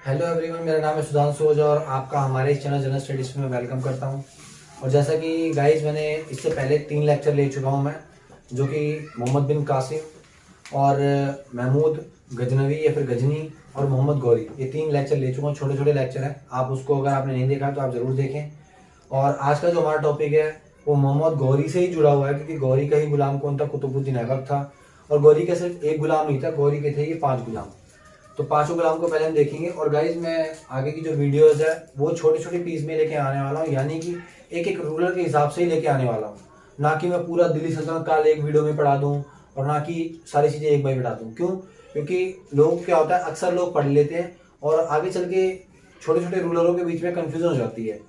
Hello everyone, मेरा नाम है सुधांशु ओझा और आपका हमारे इस चैनल जनरल स्टडीज़ में वेलकम करता हूं। और जैसा कि गाइस, मैंने इससे पहले 3 लेक्चर ले चुका हूं मैं, जो कि मोहम्मद बिन कासिम और महमूद गजनवी या फिर गजनी और मोहम्मद गौरी, ये 3 लेक्चर ले चुका हूँ। छोटे छोटे लेक्चर हैं, आप उसको अगर आपने नहीं देखा तो आप ज़रूर देखें। और आज का जो हमारा टॉपिक है वो मोहम्मद गौरी से ही जुड़ा हुआ है, क्योंकि गौरी का ही गुलाम कौन था? कुतुबुद्दीन ऐबक था। और गौरी का सिर्फ एक गुलाम नहीं था, गौरी के थे ये 5 गुलाम। तो पांचों गुलाम को पहले हम देखेंगे। और गाइज, मैं आगे की जो वीडियोस है वो छोटे छोटे पीस में लेके आने वाला हूँ, यानी कि एक एक रूलर के हिसाब से ही लेके आने वाला हूँ। ना कि मैं पूरा दिल्ली सल्तनत काल एक वीडियो में पढ़ा दूँ और ना कि सारी चीज़ें एक बार बता दूँ। क्यों? क्योंकि लोग क्या होता है, अक्सर लोग पढ़ लेते हैं और आगे चल के छोटे छोटे रूलरों के बीच में कन्फ्यूजन हो जाती है।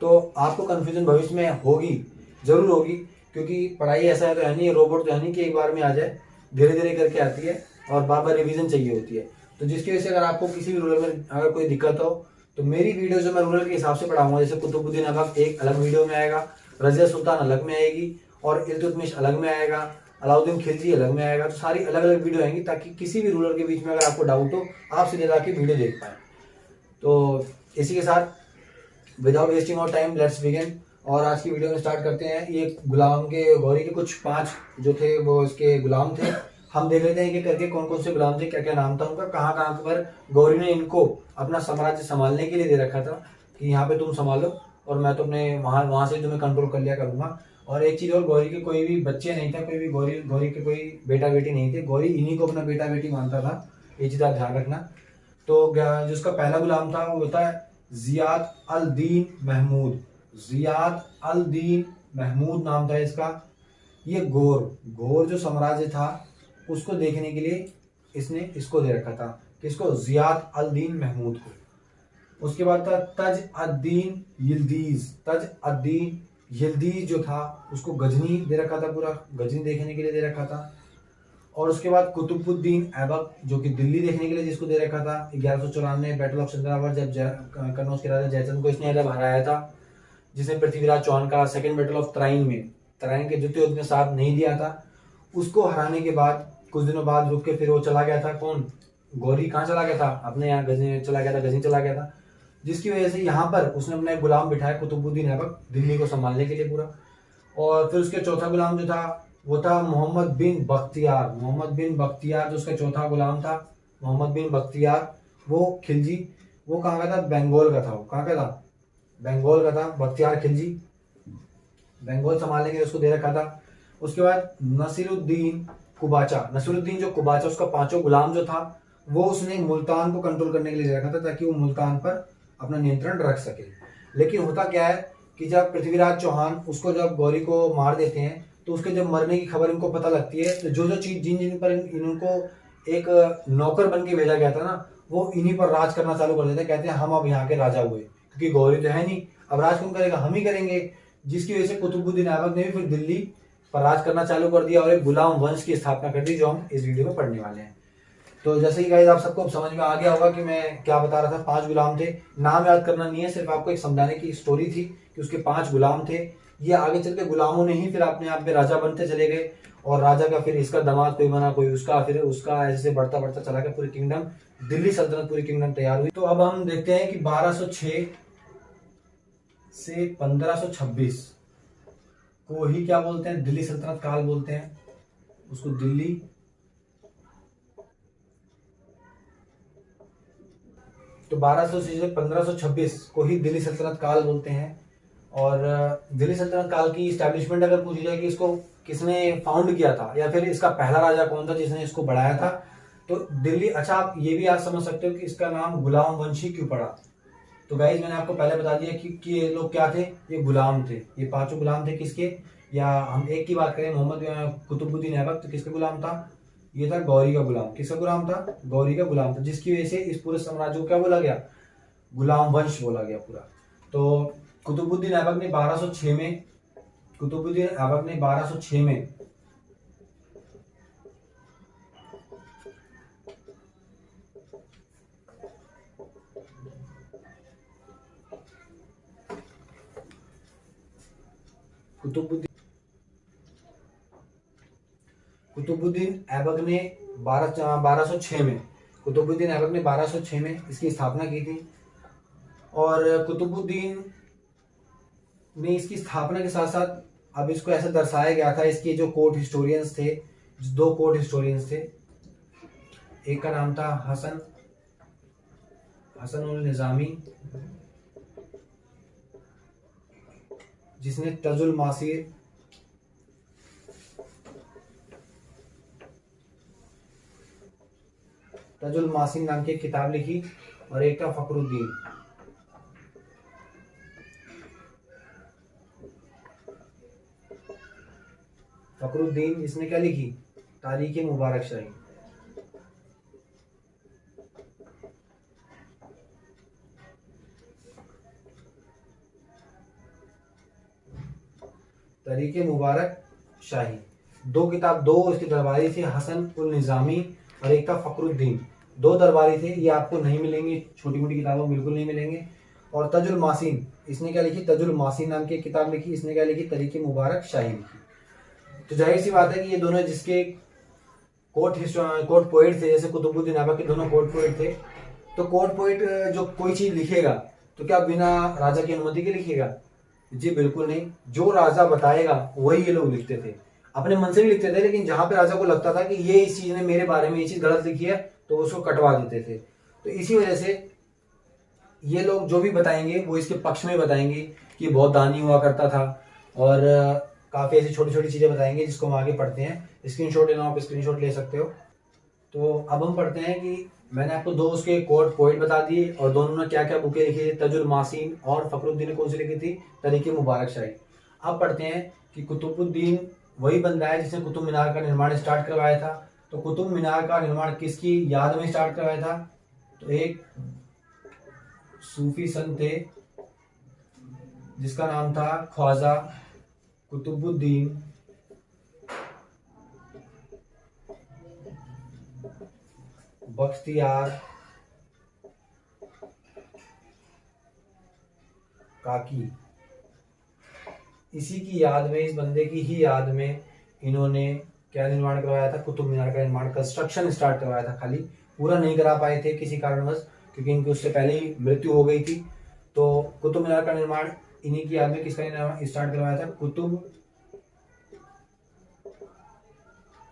तो आपको कन्फ्यूजन भविष्य में होगी, जरूर होगी, क्योंकि पढ़ाई ऐसा है तो है नहीं, रोबोट तो है नहीं कि एक बार में आ जाए, धीरे धीरे करके आती है और बार बार रिवीजन चाहिए होती है। तो जिसकी वजह से अगर आपको किसी भी रूलर में अगर कोई दिक्कत हो तो मेरी वीडियो जो मैं रूलर के हिसाब से पढ़ाऊंगा, जैसे कुतुबुद्दीन ऐबक एक अलग वीडियो में आएगा, रजिया सुल्तान अलग में आएगी और इल्तुतमिश अलग में आएगा, अलाउद्दीन खिलजी अलग में आएगा। तो सारी अलग अलग वीडियो आएंगी ताकि किसी भी रूलर के बीच में अगर आपको डाउट हो आप सीधे जाके वीडियो देख पाए। तो इसी के साथ without wasting of time let's begin. और आज की वीडियो में स्टार्ट करते हैं। ये गुलाम के गौरी के कुछ 5 जो थे वो इसके गुलाम थे। हम देख लेते हैं कि करके कौन कौन से गुलाम थे, क्या क्या नाम था उनका, कहाँ कहाँ पर गौरी ने इनको अपना साम्राज्य संभालने के लिए दे रखा था कि यहाँ पे तुम संभालो और मैं तो अपने वहां से तुम्हें कंट्रोल कर लिया करूंगा। और एक चीज और, गौरी के कोई भी बच्चे नहीं थे, कोई भी गौरी गौरी के कोई बेटा बेटी नहीं थे। गौरी इन्हीं को अपना बेटा बेटी मानता था, ये चीज आप ध्यान रखना। तो जो उसका पहला गुलाम था वो होता है जियाद अल दीन महमूद। जियाद अल दीन महमूद नाम था इसका। ये घोर जो साम्राज्य था उसको देखने के लिए इसने इसको दे रखा था, किसको? जियाद अल दीन महमूद को। उसके बाद था तज अद-दीन यिल्दीज। तज अद-दीन यिल्दीज जो था उसको गजनी दे रखा था, पूरा गजनी देखने के लिए दे रखा था। और उसके बाद कुतुबुद्दीन ऐबक, जो कि दिल्ली देखने के लिए जिसको दे रखा था। 1194 बैटल ऑफ चंद्रावर, जब कन्नौज के राजा जयचंद को इसने जब हराया था, जिसने पृथ्वीराज चौहान का सेकंड बैटल ऑफ तराइन में, तराइन के द्वितीय युद्ध में साथ नहीं दिया था, उसको हराने के बाद कुछ दिनों बाद रुक के फिर वो चला गया था। कौन? गौरी कहाँ चला गया था? अपने यहाँ गजनी चला गया था, गजनी चला गया था, जिसकी वजह से यहाँ पर उसने अपना एक गुलाम बिठाया कुतुबुद्दीन ऐबक दिल्ली को संभालने के लिए पूरा। और फिर उसके चौथा गुलाम जो था वो था मोहम्मद बिन बख्तियार। मोहम्मद बिन बख्तियार जो उसका चौथा गुलाम था, मोहम्मद बिन बख्तियार, वो खिलजी। वो कहाँ का था? बंगाल का था। वो कहाँ का था? बंगाल का था। बख्तियार खिलजी बंगाल संभालने के लिए उसको दे रखा था। उसके बाद नसीरुद्दीन कुबाचा। नसीरुद्दीन जो कुबाचा, उसका 5वां गुलाम जो था वो उसने मुल्तान को कंट्रोल करने के लिए दे रखा था, ताकि वो मुल्तान पर अपना नियंत्रण रख सके। लेकिन होता क्या है कि जब पृथ्वीराज चौहान उसको जब गौरी को मार देते हैं तो उसके जब मरने की खबर इनको पता लगती है, तो जो जो चीज जिन जिन पर इनको एक नौकर बन के भेजा गया था ना, वो इन्हीं पर राज करना चालू कर देते हैं। कहते हैं हम अब यहाँ के राजा हुए, क्योंकि गौरी तो है नहीं, अब राज कौन करेगा? हम ही करेंगे। जिसकी वजह से कुतुबुद्दीन ऐबक ने भी फिर दिल्ली पर राज करना चालू कर दिया और एक गुलाम वंश की स्थापना कर दी, जो हम इस वीडियो में पढ़ने वाले हैं। तो जैसे ही गाइस आप सबको समझ में आ गया होगा कि मैं क्या बता रहा था। 5 गुलाम थे, नाम याद करना नहीं है, सिर्फ आपको एक समझाने की स्टोरी थी कि उसके 5 गुलाम थे। ये आगे चल के गुलामों ने ही फिर अपने आप में राजा बनते चले गए, और राजा का फिर इसका दामाद कोई बना, कोई उसका, फिर उसका, ऐसे बढ़ता बढ़ता चला गया। पूरी किंगडम, दिल्ली सल्तनत पूरी किंगडम तैयार हुई। तो अब हम देखते हैं कि 1206 से 1526 को ही क्या बोलते हैं? दिल्ली सल्तनत काल बोलते हैं उसको। दिल्ली तो 1200 से 1526 को ही दिल्ली सल्तनत काल बोलते हैं। और दिल्ली सल्तनत काल की स्टैब्लिशमेंट अगर पूछी जाए कि इसको किसने फाउंड किया था या फिर इसका पहला राजा कौन था जिसने इसको बढ़ाया था, तो दिल्ली। अच्छा, आप ये भी आज समझ सकते हो कि इसका नाम गुलाम वंशी क्यों पड़ा। तो गाइज, मैंने आपको पहले बता दिया कि ये लोग क्या थे? ये गुलाम थे। ये 5 गुलाम थे किसके? या हम एक की बात करें, मोहम्मद कुतुबुद्दीन ऐबक, तो किसका गुलाम था? ये था गौरी का गुलाम। किसका गुलाम था? गौरी का गुलाम था, जिसकी वजह से इस पूरे साम्राज्य को क्या बोला गया? गुलाम वंश बोला गया पूरा। तो कुतुबुद्दीन ऐबक ने 1206 में कुतुबुद्दीन ऐबक ने 1206 में कुतुबुद्दीन कुतुबुद्दीन ऐबक ने 1206 में कुतुबुद्दीन ऐबक ने 1206 में इसकी स्थापना की थी। और कुतुबुद्दीन ने इसकी स्थापना के साथ साथ अब इसको ऐसा दर्शाया गया था, इसके जो कोर्ट हिस्टोरियंस थे, दो कोर्ट हिस्टोरियंस थे, एक का नाम था हसन उल निज़ामी, जिसने तजुल मासीर नाम की किताब लिखी, और एक था फखरुद्दीन, इसने क्या लिखी? तारीख मुबारक शाही। तारीख मुबारक शाही दो किताब, दो इसके दरबारी थे, हसन उल निज़ामी और एक था फखरुद्दीन। दो दरबारी थे, ये आपको नहीं मिलेंगे, छोटी मोटी किताबों बिल्कुल नहीं मिलेंगे। और तजुल मासीन, इसने क्या लिखी? तजुल मासीन नाम की एक किताब लिखी, इसने क्या लिखी? तारीख मुबारक शाही लिखी। तो जाहिर सी बात है कि ये दोनों जिसके कोर्ट पोइट थे, जैसे कुतुबुद्दीन ऐबक के दोनों कोर्ट पोइट थे। तो कोर्ट पोइट जो कोई चीज लिखेगा तो क्या बिना राजा की अनुमति के लिखेगा? जी बिल्कुल नहीं। जो राजा बताएगा वही ये लोग लिखते थे, अपने मन से भी लिखते थे, लेकिन जहां पे राजा को लगता था कि ये इस चीज ने मेरे बारे में ये चीज गलत लिखी है तो उसको कटवा देते थे। तो इसी वजह से ये लोग जो भी बताएंगे वो इसके पक्ष में बताएंगे कि बहुत दानी हुआ करता था, और काफी ऐसी छोटी छोटी चीजें बताएंगे जिसको हम आगे पढ़ते हैं। स्क्रीनशॉट लेना हो आप स्क्रीनशॉट ले सकते हो। तो अब हम पढ़ते हैं कि मैंने आपको दो उसके कोर्ट पोइट बता दिए, और दोनों ने क्या क्या बुकें लिखी थी, तजुल मासीन, और फखरुद्दीन ने कौन सी लिखी थी? तारीख मुबारक शाही। अब पढ़ते हैं कि कुतुबुद्दीन वही बंदा है जिसने कुतुब मीनार का निर्माण स्टार्ट करवाया था। तो कुतुब मीनार का निर्माण किसकी याद में स्टार्ट करवाया था? तो एक सूफी संत थे जिसका नाम था ख्वाजा कुतुबुद्दीन बख्तियार काकी। इसी की याद में, इस बंदे की ही याद में इन्होंने क्या निर्माण करवाया था? कुतुब मीनार का निर्माण, कंस्ट्रक्शन स्टार्ट करवाया था। खाली पूरा नहीं करा पाए थे किसी कारणवश, क्योंकि इनकी उससे पहले ही मृत्यु हो गई थी। तो कुतुब मीनार का निर्माण इन्हीं की याद में किसका निर्माण स्टार्ट करवाया था? कुतुब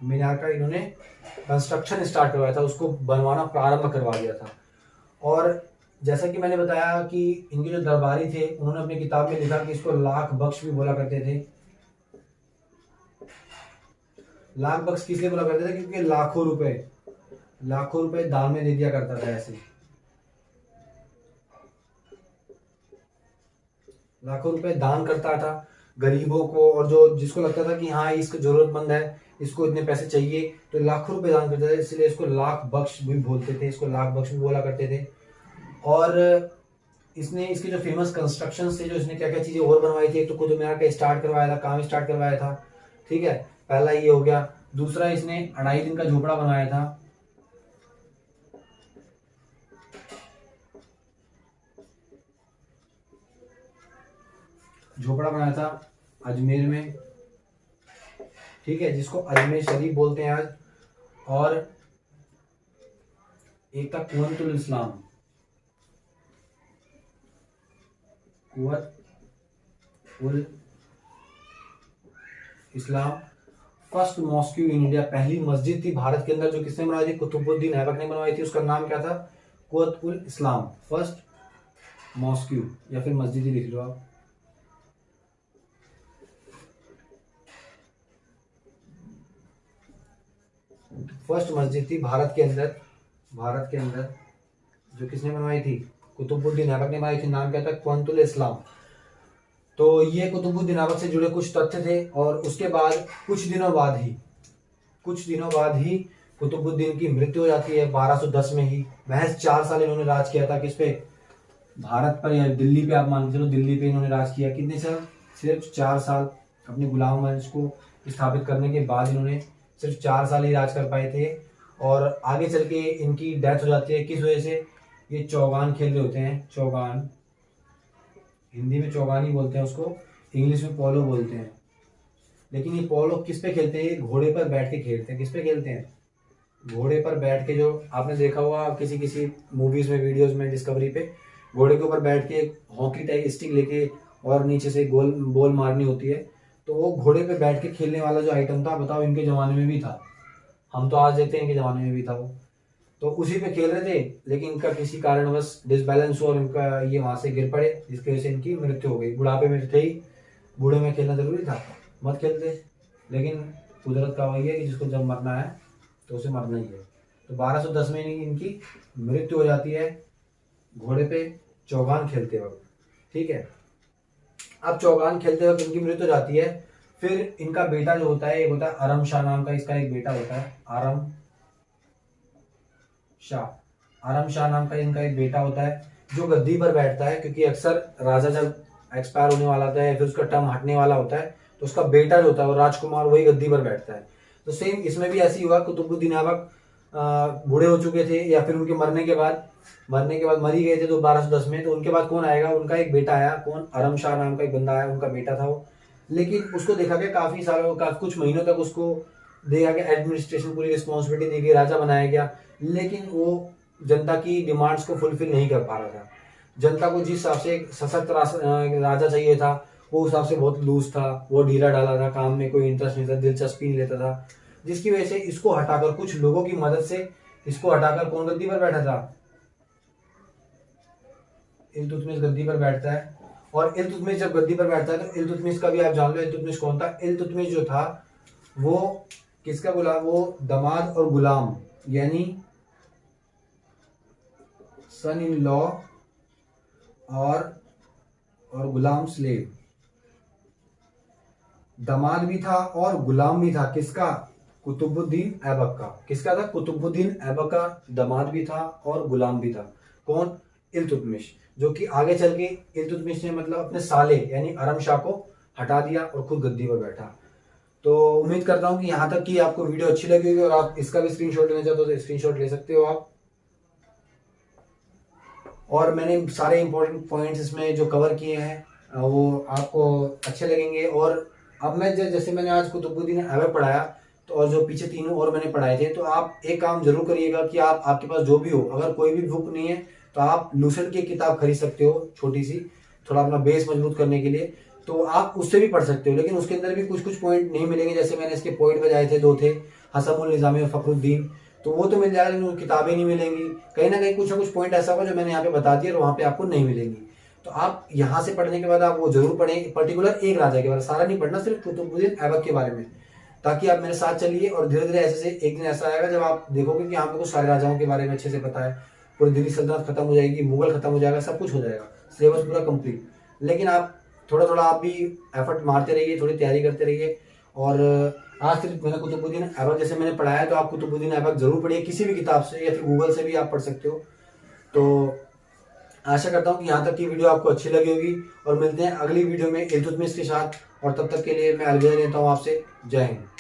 मीनार का इन्होंने कंस्ट्रक्शन स्टार्ट करवाया था, उसको बनवाना प्रारंभ करवा दिया था। और जैसा कि मैंने बताया कि इनके जो दरबारी थे उन्होंने अपनी किताब में लिखा कि इसको लाख बख्श भी बोला करते थे। लाख बख्श किस लिए बोला करते थे? क्योंकि लाखों रुपए दान में दे दिया करता था। ऐसे लाखों रुपए दान करता था गरीबों को, और जो जिसको लगता था कि हाँ इसको जरूरतमंद है, इसको इतने पैसे चाहिए, तो लाखों रुपए दान करता था, इसलिए इसको लाख बख्श भी बोलते थे, इसको लाख बख्श भी बोला करते थे। और इसने इसके जो फेमस कंस्ट्रक्शन थे, जो इसने क्या क्या चीजें और बनवाई थी, एक तो कुतुब मीनार का स्टार्ट करवाया था, काम स्टार्ट करवाया था, ठीक है, पहला ये हो गया। दूसरा इसने 2.5 दिन का झोपड़ा बनाया था, अजमेर में, ठीक है, जिसको अजमेर शरीफ बोलते हैं आज। और एक था कुव्वतुल इस्लाम, फर्स्ट मॉस्क्यू इन इंडिया, पहली मस्जिद थी भारत के अंदर जो किसने बनवाई थी? कुतुबुद्दीन ऐबक ने बनवाई थी। उसका नाम क्या था? कुव्वतुल इस्लाम, फर्स्ट मॉस्क्यू, या फिर मस्जिद ही लिख लो आप। फर्स्ट मस्जिद थी भारत के अंदर जो किसने बनवाई थी? कुतुबुद्दीन ऐबक ने बनाई थी। नाम क्या था? कुव्वतुल इस्लाम। तो ये कुतुबुद्दीन ऐबक से जुड़े कुछ तथ्य थे। और उसके बाद कुछ दिनों बाद ही कुतुबुद्दीन की मृत्यु हो जाती है 1210 में ही। महज 4 साल इन्होंने राज किया था। किस पे? भारत पर या दिल्ली पे, आप मान के चलो दिल्ली पे इन्होंने राज किया। कितने साल? सिर्फ 4 साल। अपने गुलाम वंश को स्थापित करने के बाद इन्होंने सिर्फ 4 साल ही राज कर पाए थे। और आगे चल के इनकी डेथ हो जाती है। किस वजह से? ये चौगान खेल रहे होते हैं, चौगान, हिंदी में चौगान ही बोलते हैं उसको, इंग्लिश में पोलो बोलते हैं। लेकिन ये पोलो किस पे खेलते हैं? घोड़े पर बैठ के खेलते हैं। किस पे खेलते हैं? घोड़े पर बैठ के, जो आपने देखा होगा किसी किसी मूवीज में, वीडियोस में, डिस्कवरी पे, घोड़े के ऊपर बैठ के हॉकी टाइप स्टिक लेके और नीचे से गोल बॉल मारनी होती है। तो वो घोड़े पे बैठ के खेलने वाला जो आइटम था, बताओ इनके जमाने में भी था। हम तो आज देखते हैं इनके जमाने में भी था वो। तो उसी पे खेल रहे थे, लेकिन इनका किसी कारणवश डिसबैलेंस हुआ और इनका ये वहां से गिर पड़े, जिसकी वजह से इनकी मृत्यु हो गई। बुढ़ापे में थे ही, बूढ़े में खेलना जरूरी था, मत खेलते। लेकिन कुदरत का वही है कि जिसको जब मरना है तो उसे मरना ही है। तो 1210 में इनकी मृत्यु हो जाती है घोड़े पे चौगान खेलते वक्त। ठीक है, अब चौगान खेलते वक्त इनकी मृत्यु हो जाती है। फिर इनका बेटा जो होता है, एक होता है आरम शाह नाम का, इसका एक बेटा होता है आरम शाह नाम का इनका एक बेटा होता है, जो गद्दी पर बैठता है। क्योंकि अक्सर राजा जब एक्सपायर होने वाला होता है या फिर उसका टर्म हटने वाला होता है, तो उसका बेटा जो होता है वो राजकुमार, वही गद्दी पर बैठता है। तो सेम इसमें भी ऐसी हुआ, कुतुबुद्दीन ऐबक बूढ़े हो चुके थे या फिर उनके मरने के बाद मर ही गए थे तो 1210 में। तो उनके बाद कौन आएगा, उनका एक बेटा आया, कौन, आरम शाह नाम का एक बंदा आया, उनका बेटा था वो। लेकिन उसको देखा गया काफी सालों, कुछ महीनों तक उसको देखा गया, एडमिनिस्ट्रेशन पूरी रिस्पॉन्सिबिलिटी दी गई, राजा बनाया गया, लेकिन वो जनता की डिमांड्स को फुलफिल नहीं कर पा रहा था। जनता को जिस हिसाब से एक सशक्त राजा चाहिए था, वो हिसाब से बहुत लूज था, वो ढीला ढाला था, काम में कोई इंटरेस्ट नहीं था, दिलचस्पी नहीं लेता था। जिसकी वजह से इसको हटाकर, कुछ लोगों की मदद से इसको हटाकर कौन गद्दी पर बैठा था, इल्तुतमिश गद्दी पर बैठता है। और इल्तुतमिश जब गद्दी पर बैठता है तो इल्तुतमिश का भी आप जान लो, इल्तुतमिश कौन था। इल्तुतमिश जो था वो किसका गुलाम, वो दमाद और गुलाम, यानी सन इन लॉ और गुलाम स्लेव, दमाद भी था और गुलाम भी था। किसका, कुतुबुद्दीन ऐबक का। किसका था, कुतुबुद्दीन ऐबक का दमाद भी था और गुलाम भी था। कौन, इल्तुतमिश। जो कि आगे चल के इल्तुतमिश ने मतलब अपने साले यानी आरम शाह को हटा दिया और खुद गद्दी पर बैठा। तो उम्मीद करता हूं कि यहाँ तक की आपको वीडियो अच्छी लगी होगी और आप इसका भी स्क्रीनशॉट लेना चाहते हो तो स्क्रीनशॉट ले सकते हो आप। और मैंने सारे इंपॉर्टेंट पॉइंट्स इसमें जो कवर किए हैं वो आपको अच्छे लगेंगे। और अब मैं जैसे मैंने आज कुतुबुद्दीन ऐबक पढ़ाया, तो और जो पीछे तीनों और मैंने पढ़ाए थे, तो आप एक काम जरूर करिएगा कि आपके पास जो भी हो, अगर कोई भी बुक नहीं है तो आप लूसेंट की किताब खरीद सकते हो, छोटी सी, थोड़ा अपना बेस मजबूत करने के लिए। तो आप उससे भी पढ़ सकते हो, लेकिन उसके अंदर भी कुछ कुछ पॉइंट नहीं मिलेंगे। जैसे मैंने इसके पॉइंट बजाए थे, 2 थे, हसमुल निज़ामी और फखरुद्दीन, तो वो तो मिल जाएगा, लेकिन किताबें नहीं मिलेंगी। कहीं ना कहीं कुछ ना कुछ पॉइंट ऐसा होगा जो मैंने यहाँ पे बता दिया और वहाँ पे आपको नहीं मिलेंगी। तो आप यहाँ से पढ़ने के बाद आप वो जरूर पढ़ें, पर्टिकुलर एक राजा के बारे में, सारा नहीं पढ़ना, सिर्फ कुतुबुद्दीन ऐबक के बारे में, ताकि आप मेरे साथ चलिए। और धीरे धीरे ऐसे से एक दिन ऐसा आएगा जब आप देखोगे कि यहाँ पे कुछ सारे राजाओं के बारे में अच्छे से पता है, पूरी दिल्ली सल्तनत खत्म हो जाएगी, मुगल खत्म हो जाएगा, सब कुछ हो जाएगा, सिलेबस पूरा कंप्लीट। लेकिन आप थोड़ा थोड़ा आप भी एफर्ट मारते रहिए, थोड़ी तैयारी करते रहिए। और आज सिर्फ मैंने कुतुबुद्दीन ऐबक जैसे मैंने पढ़ाया, तो आप कुतुबुद्दीन ऐबक जरूर पढ़िए, किसी भी किताब से या फिर गूगल से भी आप पढ़ सकते हो। तो आशा करता हूँ कि यहाँ तक की वीडियो आपको अच्छी लगी होगी, और मिलते हैं अगली वीडियो में इल्तुतमिश के साथ। और तब तक के लिए मैं अलविदा लेता हूँ आपसे। जय हिंद।